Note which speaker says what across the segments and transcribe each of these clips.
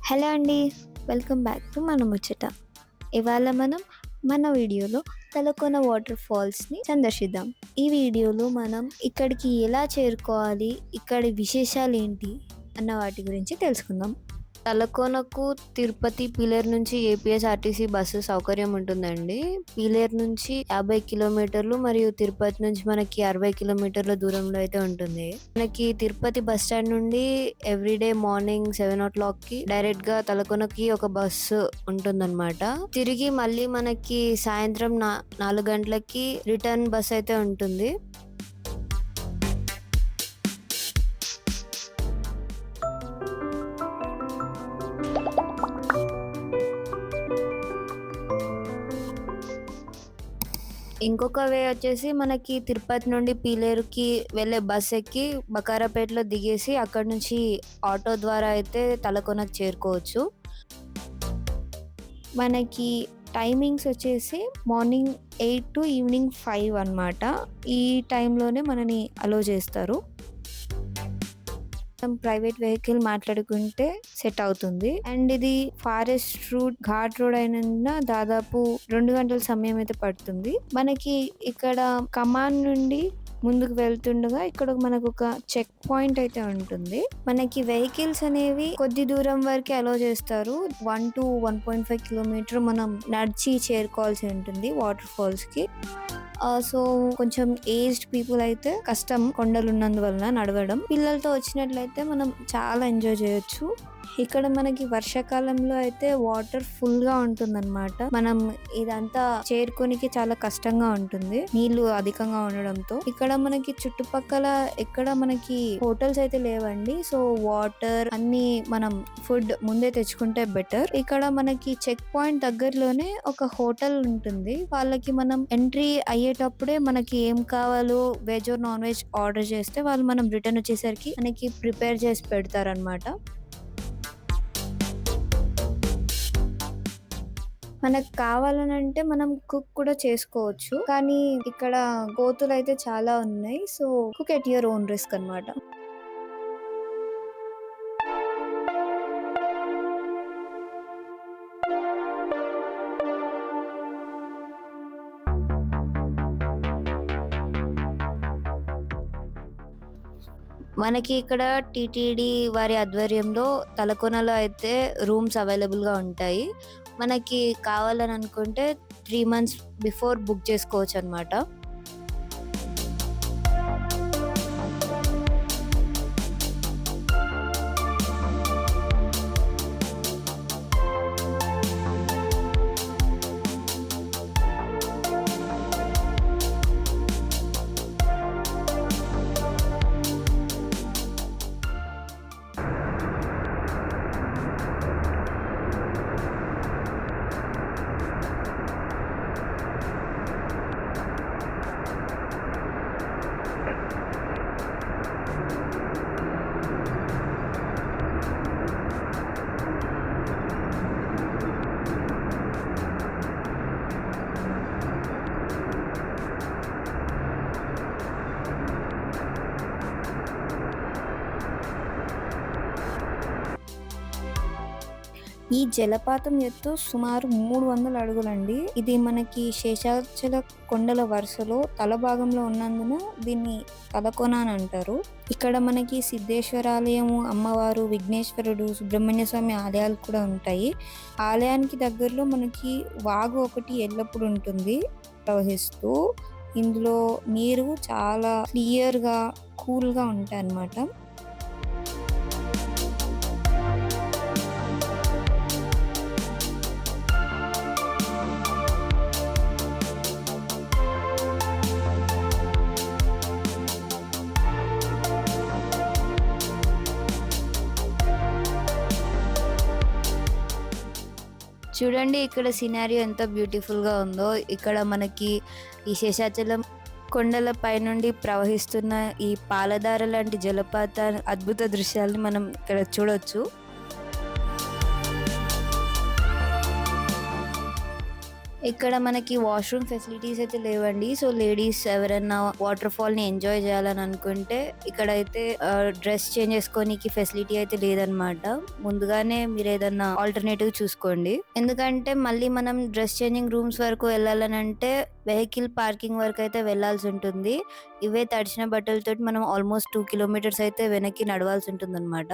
Speaker 1: Hello అండి. Welcome back to మన ముచ్చట. ఇవాళ మనం మన వీడియోలో తలకోన వాటర్ ఫాల్స్ని సందర్శిద్దాం. ఈ వీడియోలో మనం ఇక్కడికి ఎలా చేరుకోవాలి, ఇక్కడి విశేషాలు ఏంటి అన్న వాటి గురించి తెలుసుకుందాం. తలకోనకు తిరుపతి పీలేరు నుంచి ఏపీఎస్ఆర్టీసీ బస్సు సౌకర్యం ఉంటుందండి. పీలేరు నుంచి 50 కిలోమీటర్లు మరియు తిరుపతి నుంచి మనకి 60 కిలోమీటర్ల దూరంలో అయితే ఉంటుంది. మనకి తిరుపతి బస్ స్టాండ్ నుండి ఎవ్రీడే మార్నింగ్ 7 కి డైరెక్ట్ గా తలకోనకి ఒక బస్సు ఉంటుందన్నమాట. తిరిగి మళ్ళీ మనకి సాయంత్రం 4 గంటలకి రిటర్న్ బస్ అయితే ఉంటుంది. ఇంకొక వే వచ్చేసి మనకి తిరుపతి నుండి పీలేరుకి వెళ్ళే బస్ ఎక్కి బకారాపేటలో దిగేసి అక్కడ నుంచి ఆటో ద్వారా అయితే తలకోనకు చేరుకోవచ్చు. మనకి టైమింగ్స్ వచ్చేసి మార్నింగ్ 8 టు ఈవినింగ్ 5 అన్నమాట. ఈ టైంలోనే మనని అలో చేస్తారు. ప్రైవేట్ వెహికల్ మాట్లాడుకుంటే సెట్ అవుతుంది. అండ్ ఇది ఫారెస్ట్ రూట్, ఘాట్ రోడ్ అయిన దాదాపు 2 గంటల సమయం అయితే పడుతుంది. మనకి ఇక్కడ కమాన్ నుండి ముందుకు వెళ్తుండగా ఇక్కడ మనకు ఒక చెక్ పాయింట్ అయితే ఉంటుంది. మనకి వెహికల్స్ అనేవి కొద్ది దూరం వరకే అలో చేస్తారు. 1 to 1.5 కిలోమీటర్ మనం నడిచి చేరుకోవాల్సి ఉంటుంది వాటర్ ఫాల్స్ కి. సో కొంచెం ఏజ్డ్ పీపుల్ అయితే కష్టం, కొండలు ఉన్నందువలన నడవడం. పిల్లలతో వచ్చినట్లయితే మనం చాలా ఎంజాయ్ చేయొచ్చు. ఇక్కడ మనకి వర్షాకాలంలో అయితే వాటర్ ఫుల్ గా ఉంటుందన్నమాట. మనం ఇదంతా చేరుకోనికి చాలా కష్టంగా ఉంటుంది, నీళ్లు అధికంగా ఉండడంతో. ఇక్కడ మనకి చుట్టుపక్కల ఎక్కడ మనకి హోటల్స్ అయితే లేవండి. సో వాటర్ అన్ని మనం ఫుడ్ ముందే తెచ్చుకుంటే బెటర్. ఇక్కడ మనకి చెక్ పాయింట్ దగ్గరలోనే ఒక హోటల్ ఉంటుంది. వాళ్ళకి మనం ఎంట్రీ అయ్యేటప్పుడే మనకి ఏం కావాలో veg or non veg order చేస్తే వాళ్ళు మనం రిటర్న్ వచ్చేసరికి మనకి ప్రిపేర్ చేసి పెడతారనమాట. మనకు కావాలనంటే మనం కుక్ కూడా చేసుకోవచ్చు, కానీ ఇక్కడ కోతులు అయితే చాలా ఉన్నాయి. So cook at your own risk అన్నమాట. మనకి ఇక్కడ టీటీడీ వారి ఆధ్వర్యంలో తలకోనలో అయితే రూమ్స్ అవైలబుల్ గా ఉంటాయి. మనకి కావాలని అనుకుంటే 3 months బిఫోర్ బుక్ చేసుకోవచ్చు అన్నమాట. ఈ జలపాతం ఎత్తు సుమారు 300 అడుగులండి. ఇది మనకి శేషాచల కొండల వరుసలో తల భాగంలో ఉన్నందున దీన్ని తలకోన అని అంటారు. ఇక్కడ మనకి సిద్ధేశ్వరాలయము, అమ్మవారు, విఘ్నేశ్వరుడు, సుబ్రహ్మణ్య స్వామి ఆలయాలు కూడా ఉంటాయి. ఆలయానికి దగ్గరలో మనకి వాగు ఒకటి ఎల్లప్పుడూ ఉంటుంది ప్రవహిస్తూ. ఇందులో నీరు చాలా క్లియర్ గా, కూల్ గా ఉంటాయి అన్నమాట. చూడండి ఇక్కడ సినారియో ఎంత బ్యూటిఫుల్ గా ఉందో. ఇక్కడ మనకి ఈ శేషాచలం కొండల పై నుండి ప్రవహిస్తున్న ఈ పాలధార లాంటి జలపాత అద్భుత దృశ్యాలను మనం ఇక్కడ చూడొచ్చు. ఇక్కడ మనకి వాష్రూమ్ ఫెసిలిటీస్ అయితే లేవండి. సో లేడీస్ ఎవరైనా వాటర్ ఫాల్ ని ఎంజాయ్ చేయాలని అనుకుంటే ఇక్కడైతే డ్రెస్ చేంజ్ చేసుకోనికి ఫెసిలిటీ అయితే లేదనమాట. ముందుగానే మీరు ఏదన్నా ఆల్టర్నేటివ్ చూసుకోండి. ఎందుకంటే మళ్ళీ మనం డ్రెస్ చేంజింగ్ రూమ్స్ వరకు వెళ్ళాలని అంటే వెహికల్ పార్కింగ్ వరకు అయితే వెళ్లాల్సి ఉంటుంది. ఇవే తడిచిన బట్టలతో మనం ఆల్మోస్ట్ 2 కిలోమీటర్స్ అయితే వెనక్కి నడవాల్సి ఉంటుంది అనమాట.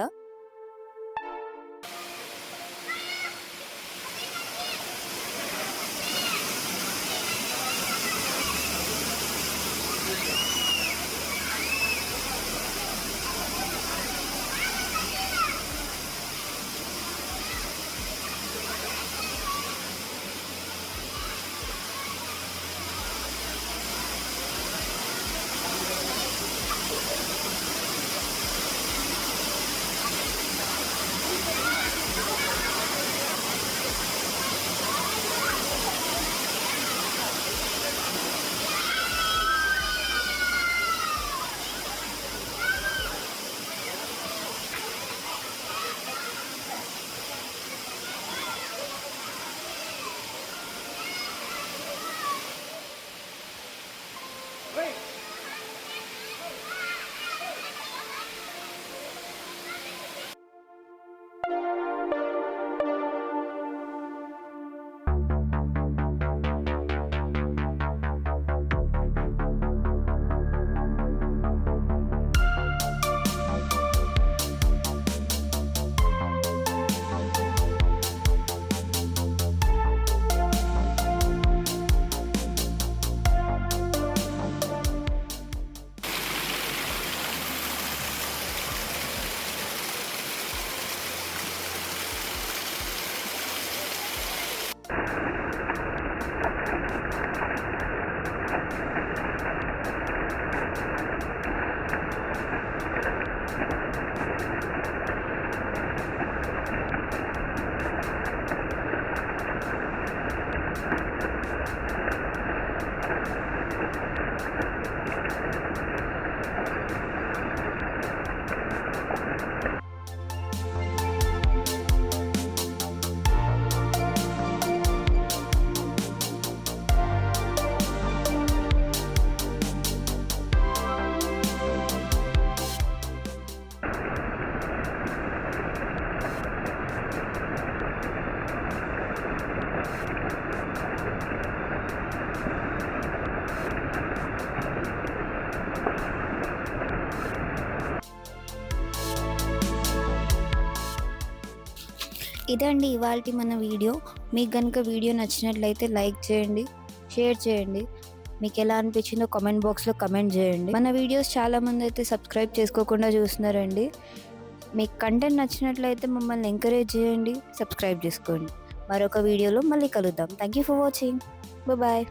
Speaker 1: ఇదండి ఇవాల్టి మన వీడియో. మీకు గనుక వీడియో నచ్చినట్లయితే లైక్ చేయండి, షేర్ చేయండి. మీకు ఎలా అనిపించిందో కామెంట్ బాక్స్లో కమెంట్ చేయండి. మన వీడియోస్ చాలామంది అయితే సబ్స్క్రైబ్ చేసుకోకుండా చూస్తున్నారండి. మీకు కంటెంట్ నచ్చినట్లయితే మమ్మల్ని ఎంకరేజ్ చేయండి, సబ్స్క్రైబ్ చేసుకోండి. మరొక వీడియోలో మళ్ళీ కలుద్దాం. Thank you for watching. Bye.